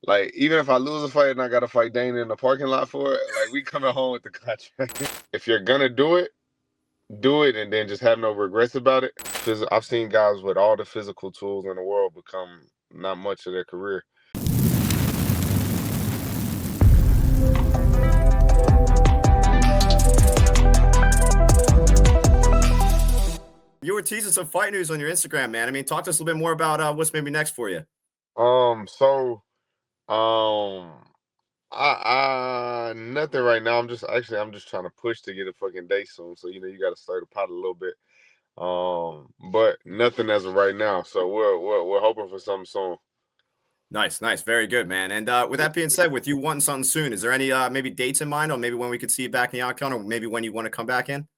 Like, even if I lose a fight and I gotta fight Dana in the parking lot for it, like we coming home with the contract. If you're gonna do it and then just have no regrets about it. I've seen guys with all the physical tools in the world become not much of their career. You were teasing some fight news on your Instagram, man. I mean, talk to us a little bit more about what's maybe next for you. So, um, I nothing right now. I'm just trying to push to get a fucking date soon. So you got to stir the pot a little bit. But nothing as of right now. So we're hoping for something soon. Nice, nice, very good, man. And with that being said, with you wanting something soon, is there any maybe dates in mind, or maybe when we could see you back in the octagon, or maybe when you want to come back in?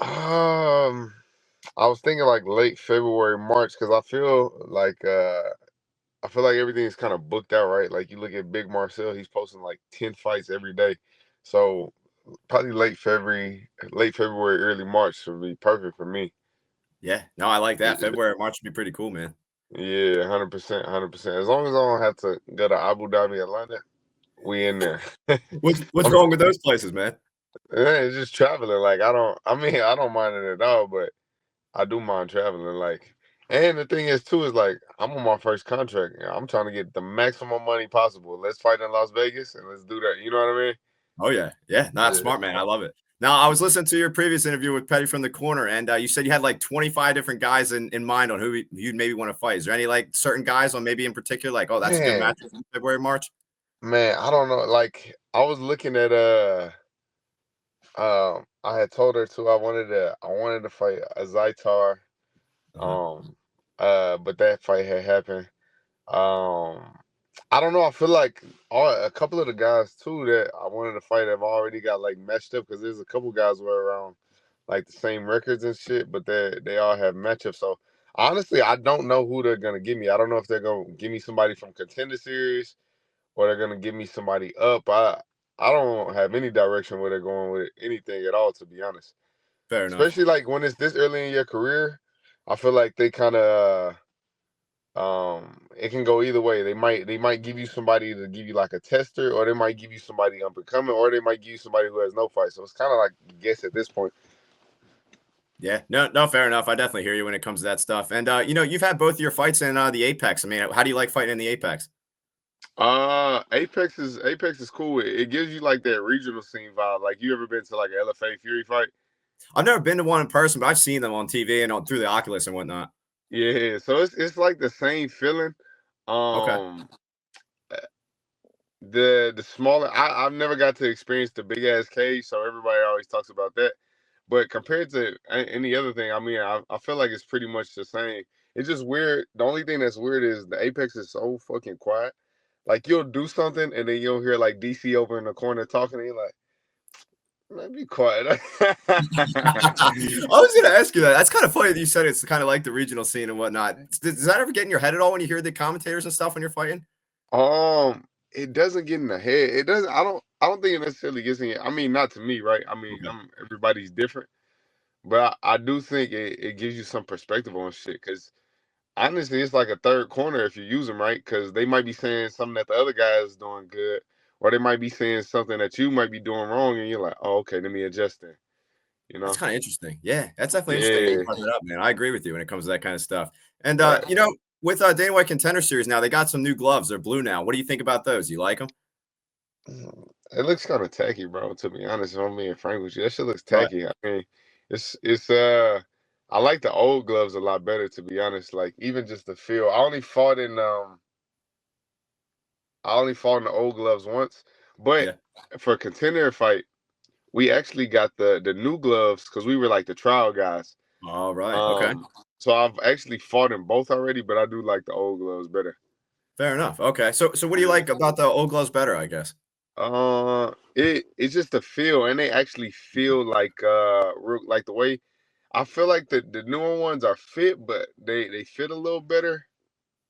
Um, I was thinking like late February, March, because I feel like everything's kind of booked out, right? Like you look at Big Marcel, he's posting like 10 fights every day. So probably late February, early March would be perfect for me. Yeah, no, I like that. Yeah, February, March would be pretty cool, man. yeah, 100%, 100%. As long as I don't have to go to Abu Dhabi, Atlanta, we in there. What's wrong with those places, man? It's just traveling. Like I don't mind it at all, but I do mind traveling. Like, and the thing is too is like I'm on my first contract. I'm trying to get the maximum money possible. Let's fight in Las Vegas and let's do that. You know what I mean? Oh yeah, yeah, no, that's Yeah. smart, man. I love it. Now, I was listening to your previous interview with Petty from the Corner, and you said you had like 25 different guys in mind on who you'd maybe want to fight. Is there any like certain guys on maybe in particular, like, oh, that's a good Man, match in February, March? I don't know. Like I was looking at I had told her too I wanted to fight a Zaitar. Uh-huh. Um but that fight had happened. Um I don't know. I feel like a couple of the guys too that I wanted to fight have already got like matched up because there's a couple guys who are around like the same records and shit, but they all have matchups. So honestly, I don't know who they're gonna give me. I don't know if they're gonna give me somebody from Contender Series or they're gonna give me somebody up. I don't have any direction where they're going with anything at all, to be honest. Fair enough. Especially like when it's this early in your career, I feel like they kind of it can go either way. They might give you somebody to give you like a tester, or they might give you somebody up and coming, or they might give you somebody who has no fight. So it's kind of like guess at this point. Yeah, no, fair enough. I definitely hear you when it comes to that stuff. And you've had both your fights in the Apex. I mean, how do you like fighting in the Apex? Apex is cool. It gives you like that regional scene vibe. Like you ever been to like an LFA Fury fight? I've never been to one in person, but I've seen them on TV and on through the Oculus and whatnot. Yeah, so it's like the same feeling. Okay. Um, the smaller I've never got to experience the big ass cage, so everybody always talks about that. But compared to any other thing, I feel like it's pretty much the same. It's just weird. The only thing that's weird is the Apex is so fucking quiet. Like you'll do something and then you'll hear like DC over in the corner talking, and you're like, man, be quiet. I was going to ask you that. That's kind of funny that you said it's kind of like the regional scene and whatnot. Does that ever get in your head at all when you hear the commentators and stuff when you're fighting? It doesn't get in the head. It doesn't. I don't think it necessarily gets in. I mean, not to me, right? I mean, Okay. everybody's different, but I do think it gives you some perspective on shit. Because honestly, it's like a third corner if you use them right. Because they might be saying something that the other guy is doing good, or they might be saying something that you might be doing wrong, and you're like, oh, okay, let me adjust then. You That's know? kind of interesting. Yeah, that's definitely interesting that you Yeah. brought that up, man. I agree with you when it comes to that kind of stuff. And Right. with Dana White Contender Series now, they got some new gloves. They're blue now. What do you think about those? You like them? It looks kind of tacky, bro. To be honest, if I'm being frank with you, that shit looks Right. tacky. I mean, it's I like the old gloves a lot better, to be honest. Like even just the feel. I only fought in the old gloves once, but Yeah. for a contender fight, we actually got the new gloves because we were like the trial guys. All right. Okay. Um, so I've actually fought in both already, but I do like the old gloves better. Fair enough. Okay. So what do you Yeah. like about the old gloves better, I guess? It's just the feel, and they actually feel like like the way I feel like the newer ones are fit, but they fit a little better.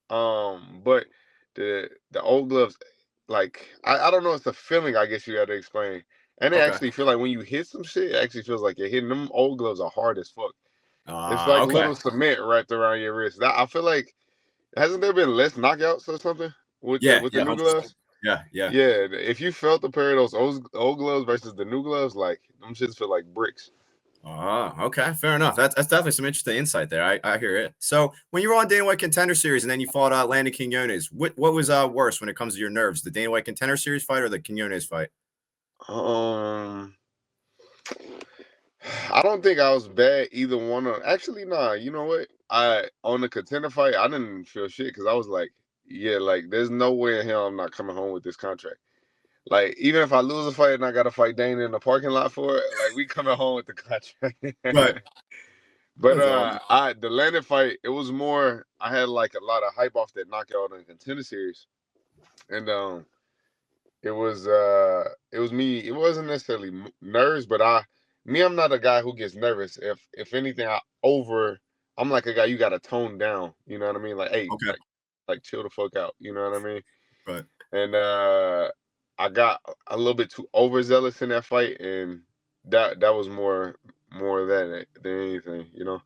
But the old gloves, like I don't know, it's a feeling I guess you got to explain. And they Okay. actually feel like when you hit some shit, it actually feels like you're hitting them. Old gloves are hard as fuck. It's like Okay. little cement wrapped around your wrist. I feel like hasn't there been less knockouts or something with the Yeah. with the Yeah. new 100%. gloves? Yeah, yeah. Yeah, if you felt a pair of those old gloves versus the new gloves, like them shits feel like bricks. Oh, okay, fair enough. That's definitely some interesting insight there. I hear it. So when you were on Dana White Contender Series and then you fought Landon Quinones, what was worse when it comes to your nerves, the Dana White Contender Series fight or the Quinones fight? Um, I don't think I was bad either one of. Actually, nah. You know what? I on the contender fight, I didn't feel shit because I was like, yeah, like there's no way in hell I'm not coming home with this contract. Like even if I lose a fight and I got to fight Dana in the parking lot for it, like we coming home with the contract. Right. But That's all. I the Landon fight, it was more. I had like a lot of hype off that knockout in the contender series, and it was me. It wasn't necessarily nerves, but I'm not a guy who gets nervous. If anything, I'm like a guy you got to tone down. You know what I mean? Like, hey, Okay. like chill the fuck out. You know what I mean? Right. And I got a little bit too overzealous in that fight, and that was more of that than anything. You know.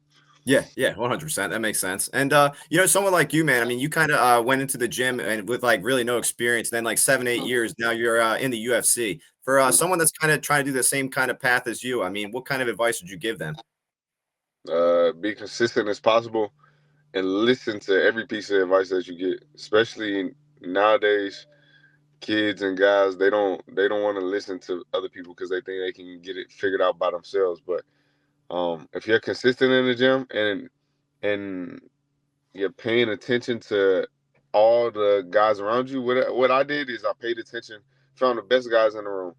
Yeah, yeah, 100%. That makes sense. And someone like you, man, I mean, you kind of went into the gym and with like really no experience, then like 7, 8 years, now you're in the UFC. For someone that's kind of trying to do the same kind of path as you, I mean, what kind of advice would you give them? Be consistent as possible and listen to every piece of advice that you get, especially nowadays. Kids and guys, they don't want to listen to other people because they think they can get it figured out by themselves. But if you're consistent in the gym and you're paying attention to all the guys around you, what I did is I paid attention, found the best guys in the room,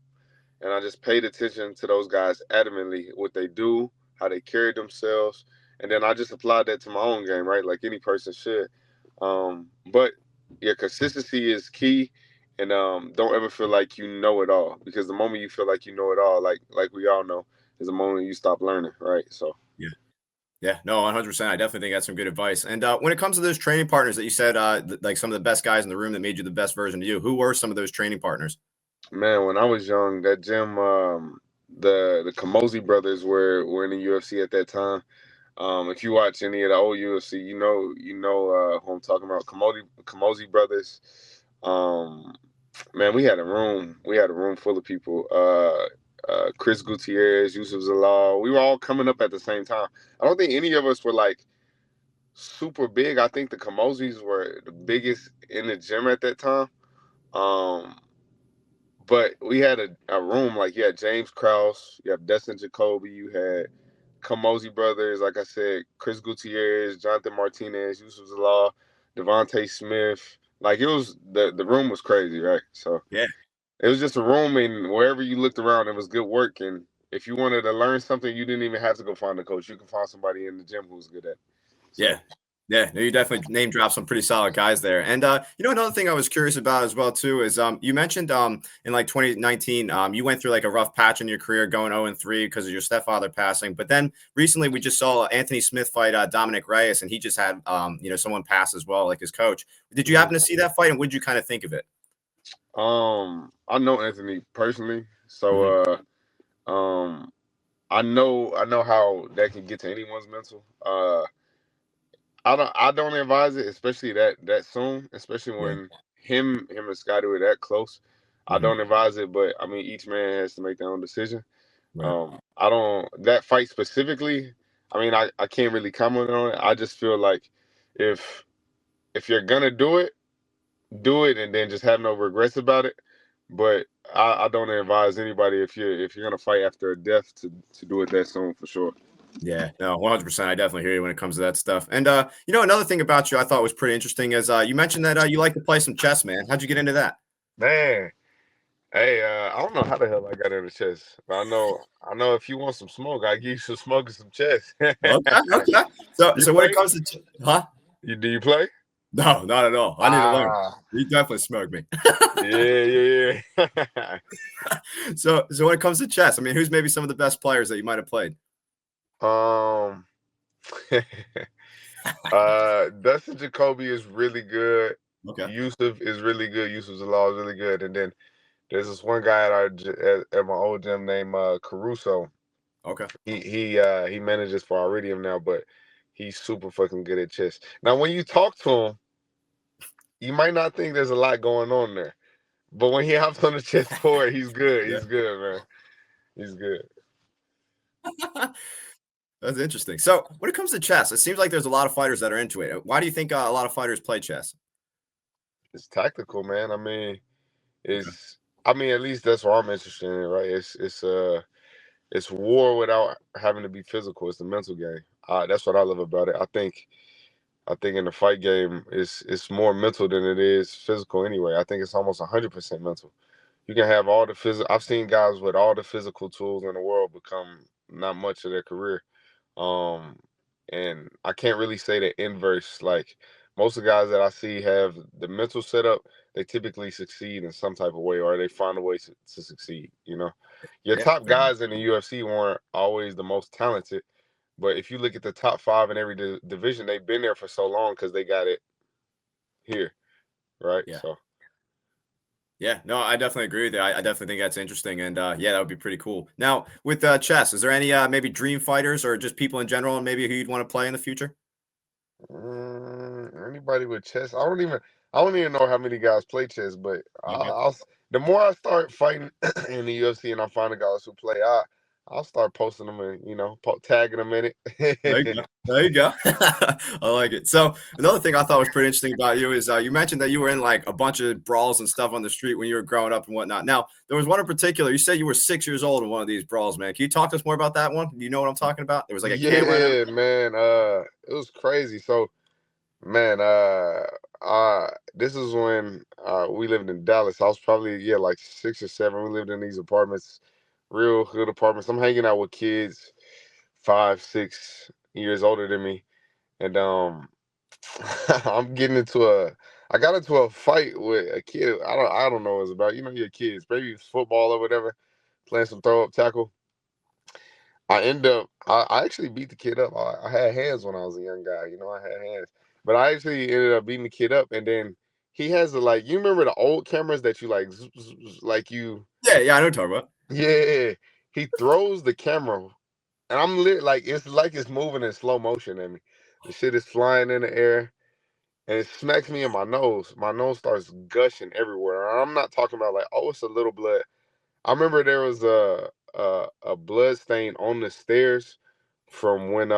and I just paid attention to those guys adamantly, what they do, how they carry themselves, and then I just applied that to my own game, right? Like any person should. But yeah, consistency is key, and don't ever feel like you know it all because the moment you feel like you know it all, like we all know, is the moment you stop learning, right? So. Yeah. Yeah, no, 100%. I definitely think that's some good advice. And when it comes to those training partners that you said, like some of the best guys in the room that made you the best version of you, who were some of those training partners? Man, when I was young, that gym, the Kamosi brothers were in the UFC at that time. If you watch any of the old UFC, you know who I'm talking about. Kamosi brothers. Um, man, we had a room full of people. Chris Gutierrez, Yusuf Zalal. We were all coming up at the same time. I don't think any of us were like super big. I think the Kamosis were the biggest in the gym at that time. Um, but we had a room like you had James Krause, you have Destin Jacoby, you had Kamosi brothers, like I said, Chris Gutierrez, Jonathan Martinez, Yusuf Zalal, Devontae Smith. Like it was the room was crazy, right? So Yeah. it was just a room, and wherever you looked around, it was good work. And if you wanted to learn something, you didn't even have to go find a coach. You can find somebody in the gym who was good at it. Yeah. So. Yeah, no, you definitely name dropped some pretty solid guys there. And another thing I was curious about as well too is you mentioned in like 2019 you went through like a rough patch in your career going 0-3 because of your stepfather passing. But then recently we just saw Anthony Smith fight Dominic Reyes, and he just had someone pass as well, like his coach. Did you happen to see that fight, and what did you kind of think of it? I know Anthony personally, Mhm. so I know how that can get to anyone's mental. I don't advise it, especially that soon, especially Yeah. when him and Scotty were that close. I Mhm. don't advise it, but I mean each man has to make their own decision. Right. I don't that fight specifically. I mean I can't really comment on it. I just feel like if if you're gonna do it and then just have no regrets about it. But I don't advise anybody if you're gonna fight after a death to do it that soon for sure. Yeah, no, 100%. I definitely hear you when it comes to that stuff. And another thing about you I thought was pretty interesting is you mentioned that you like to play some chess, man. How'd you get into that? Man, hey, I don't know how the hell I got into chess, but I know if you want some smoke, I give you some smoke and some chess. Okay, okay. So, You so when it play? comes to, huh? Do you play? No, not at all. I need to learn. Ah, You definitely smoked me. yeah, yeah, yeah. So when it comes to chess, I mean, who's maybe some of the best players that you might have played? um, Dustin Jacoby is really good. Okay, Yusuf is really good. Yusuf Zalal is really good, and then there's this one guy at my old gym named Caruso. okay. He manages for Iridium now, but he's super fucking good at chess. Now, when you talk to him, you might not think there's a lot going on there, But when he hops on the chessboard, he's good. Yeah. He's good, man. He's good. That's interesting. So when it comes to chess, it seems like there's a lot of fighters that are into it. Why do you think a lot of fighters play chess? It's tactical, man. I mean, Okay. at least that's what I'm interested in, right? It's war without having to be physical. It's a mental game. That's what I love about it. I think in the fight game, it's more mental than it is physical anyway. I think it's almost 100% mental. You can have all the physical. I've seen guys with all the physical tools in the world become not much of their career. Um, and I can't really say the inverse. Like most of the guys that I see have the mental setup, they typically succeed in some type of way, or they find a way to succeed. Your Yeah. top guys in the UFC weren't always the most talented, but if you look at the top five in every division, they've been there for so long because they got it here, right? Yeah. So. Yeah, no, I definitely agree with you. I definitely think that's interesting, and yeah, that would be pretty cool. Now, with chess, is there any maybe dream fighters or just people in general, and maybe who you'd want to play in the future? Anybody with chess? I don't even know how many guys play chess, but Okay. the more I start fighting in the UFC and I find the guys who play, I'll start posting them and tagging them in There you it. go. There you go. I like it. So another thing I thought was pretty interesting about you is you mentioned that you were in like a bunch of brawls and stuff on the street when you were growing up and whatnot. Now there was one in particular. You said you were 6 years old in one of these brawls, man. Can you talk to us more about that one? Do you know what I'm talking about? There was like a kid running. Yeah, man. It was crazy. So, man, this is when we lived in Dallas. I was probably like 6 or 7. We lived in these apartments, real hood apartments. I'm hanging out with kids 5, 6 years older than me, and I'm getting into I got into a fight with a kid. I don't know what it's about. Your kids, maybe it's football or whatever, playing some throw up tackle. I actually beat the kid up. I had hands when I was a young guy. I had hands, but I actually ended up beating the kid up, and then he has you remember the old cameras that you like, like you, Yeah, yeah, I know what you're talking about. yeah. He throws the camera, and I'm lit like it's moving in slow motion at me. The shit is flying in the air, and it smacks me in my nose. My nose starts gushing everywhere. And I'm not talking about like, oh, it's a little blood. I remember there was a blood stain on the stairs from when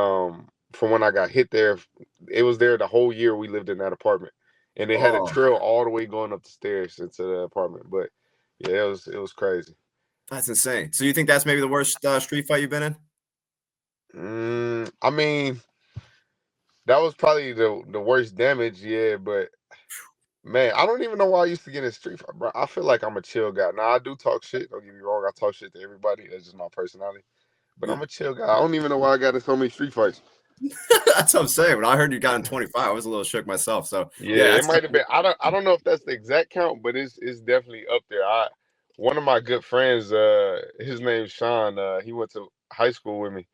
I got hit there. It was there the whole year we lived in that apartment, and it had a Oh, trail all the way going up the stairs into the apartment. But yeah, it was crazy. that's insane. So you think that's maybe the worst street fight you've been in? I mean, that was probably the worst damage, yeah. But man, I don't even know why I used to get in street fight, bro. I feel like I'm a chill guy. Now I do talk shit. Don't get me wrong. I talk shit to everybody. That's just my personality. But Yeah. I'm a chill guy. I don't even know why I got in so many street fights. That's what I'm saying. When I heard you got in 25, I was a little shook myself. So yeah, Yeah, it that's might have been. I don't know if that's the exact count, but it's definitely up there. One of my good friends, his name's Sean. He went to high school with me,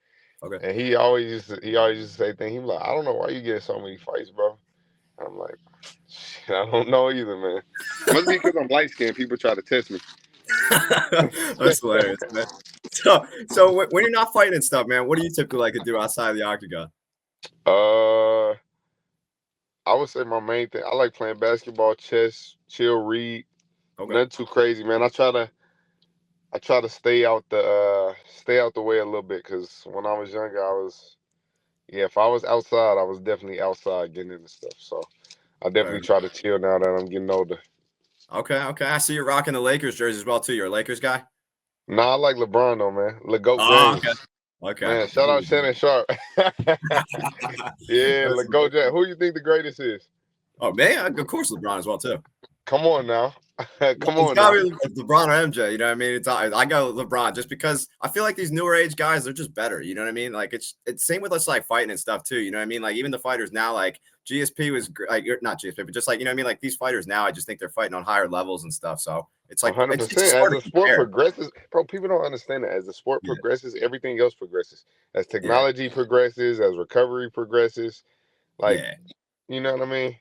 okay. and he always used to say things. He was like, I don't know why you get so many fights, bro. I'm like, shit, I don't know either, man. Must be because I'm light skinned. People try to test me. That's hilarious, man. So when you're not fighting and stuff, man, what do you typically like to do outside of the octagon? uh, I would say my main thing. I like playing basketball, chess, chill, read. Okay. Nothing too crazy, man. I try to stay out the way a little bit because when I was younger, if I was outside, I was definitely outside getting into stuff. So I Fair definitely enough. try to chill now that I'm getting older. Okay. Okay. I see you're rocking the Lakers jersey as well too. You're a Lakers guy. Nah, I like LeBron though, man. LeGoat Oh, James, okay. Okay. man. Shout out Shannon Sharp. Yeah, That's LeGoat James. Who you think the greatest is? oh man, of course LeBron as well too. Come on now, come It's on got now. to be LeBron or MJ. You know what I mean? I go LeBron just because I feel like these newer age guys, they're just better. You know what I mean? Like it's same with us like fighting and stuff too. You know what I mean? Like even the fighters now, like GSP was like not GSP, but just like you know what I mean? Like these fighters now, I just think they're fighting on higher levels and stuff. So it's One like hundred it's percent. just As hard to the sport compare. progresses, bro, people don't understand that. As the sport Yeah, progresses, everything else progresses. As yeah, technology progresses, as recovery progresses, like yeah. you know what I mean.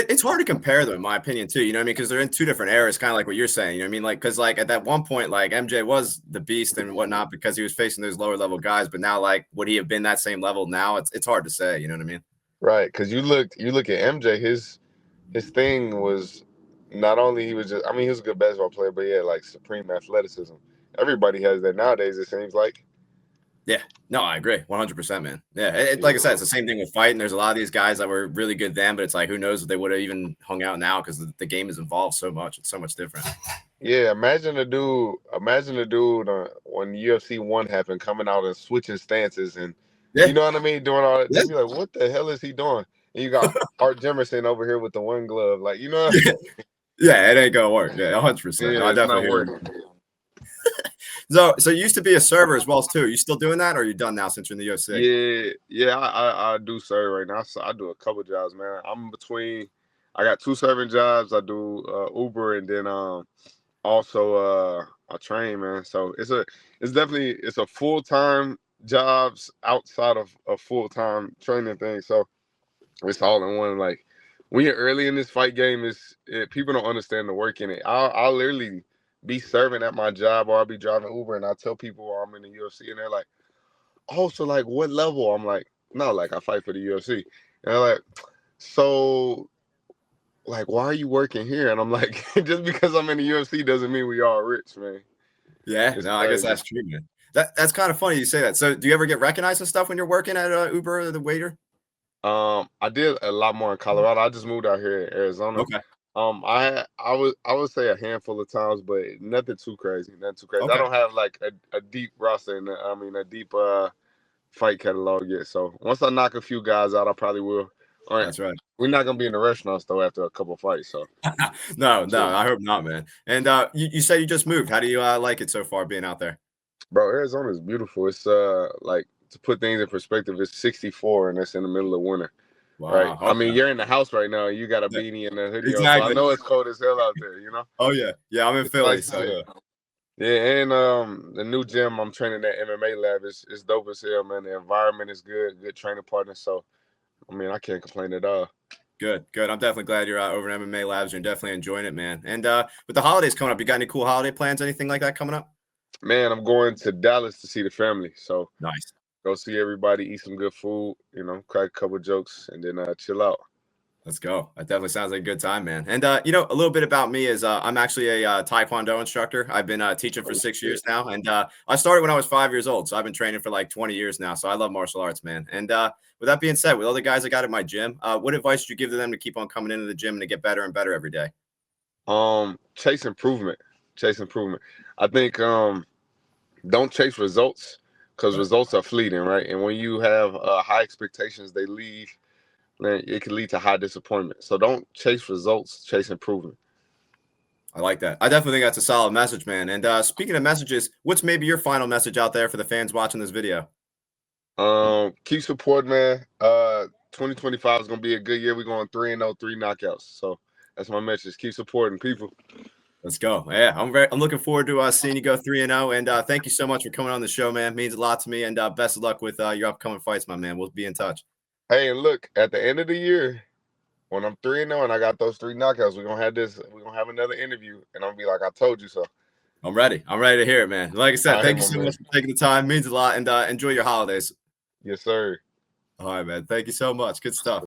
It's hard to compare them, in my opinion, too. You know what I mean? Because they're in two different eras, kind of like what you're saying. You know what I mean? Like, because like at that one point, like MJ was the beast and whatnot because he was facing those lower level guys. But now, like, would he have been that same level now? It's hard to say. You know what I mean? Right, because you look at MJ. His thing was not only he was just, I mean, he was a good basketball player, but he had like supreme athleticism. Everybody has that nowadays, it seems like. Yeah, no, I agree, 100%, man. Yeah, like I said, Yeah. it's the same thing with fighting. There's a lot of these guys that were really good then, but it's like who knows if they would have even hung out now because the game has evolved so much. It's so much different. Yeah, imagine the dude. Imagine the dude when UFC one happened, coming out and switching stances, and you Yeah, know what I mean, doing all that. yeah, They'd be like, "What the hell is he doing?" And you got Art Jemerson over here with the one glove, like you know. yeah, yeah. It ain't gonna work. Yeah, 100%. No, Yeah, I it's definitely not hear you. working. So you used to be a server as well too. You still doing that, or are you done now since you're in the UFC? Yeah, yeah, I do serve right now. So I do a couple jobs, man. I'm between. I got two serving jobs. I do Uber, and then also I train, man. So it's a full time jobs outside of a full time training thing. So it's all in one. Like when you're early in this fight game, people don't understand the work in it. I'll literally be serving at my job, or I'll be driving Uber, and I tell people I'm in the UFC, and they're like, "Oh, so like what level?" I'm like, "No, like I fight for the UFC," and they're like, "So." Like, why are you working here? And I'm like, just because I'm in the UFC doesn't mean we all rich, man. Yeah, It's no, I guess crazy. that's true, man. That's kind of funny you say that. So, do you ever get recognized and stuff when you're working at Uber or the waiter? I did a lot more in Colorado. I just moved out here in Arizona. Okay, I would say a handful of times, but nothing too crazy. Nothing too crazy. I okay, don't have like a deep roster and I mean a deep fight catalog yet. So once I knock a few guys out, I probably will. All right. that's right. We're not gonna be in the restaurants though after a couple fights. So No, no, chill. I hope not, man. And you said you just moved. How do you like it so far being out there? Bro, Arizona is beautiful. It's like to put things in perspective, it's 64 and that's in the middle of winter. Right. Wow. I mean, Okay. you're in the house right now. You got a Yeah, beanie and a hoodie on, so I exactly. know it's cold as hell out there. You know, Oh yeah, yeah. I'm in it's Philly, nice as so hell. yeah. Yeah, and the new gym I'm training at MMA lab is dope as hell, man. The environment is good training partner. So I mean, I can't complain at all. Good, good. I'm definitely glad you're over in MMA Labs. You're definitely enjoying it, man. And with the holidays coming up, you got any cool holiday plans? Anything like that coming up? Man, I'm going to Dallas to see the family. So Nice. go see everybody, eat some good food, crack a couple jokes, and then chill out. Let's go. That definitely sounds like a good time, man. And a little bit about me is I'm actually a Taekwondo instructor. I've been teaching for Oh 6 years shit. now, and I started when I was 5 years old. So I've been training for like 20 years now. So I love martial arts, man. And with that being said, with all the guys I got at my gym, what advice would you give to them to keep on coming into the gym and to get better and better every day? Chase improvement. Chase improvement. I think don't chase results because Right. results are fleeting, right? And when you have high expectations, they leave. Then it can lead to high disappointment. So don't chase results, chase improvement. I like that. I definitely think that's a solid message, man. And speaking of messages, what's maybe your final message out there for the fans watching this video? Keep supporting, man. 2025 is gonna be a good year. We're going 3-0, three knockouts. So that's my message. Keep supporting people. Let's go. Yeah, I'm looking forward to seeing you go 3-0. And thank you so much for coming on the show, man. It means a lot to me. And best of luck with your upcoming fights, my man. We'll be in touch. Hey, and look, at the end of the year, when I'm 3-0 and I got those three knockouts, we're gonna have another interview, and I'm gonna be like, I told you so. I'm ready. I'm ready to hear it, man. Like I All said, right, thank you my so man. much for taking the time. It means a lot. And enjoy your holidays. Yes, sir. All right, man. Thank you so much. Good stuff.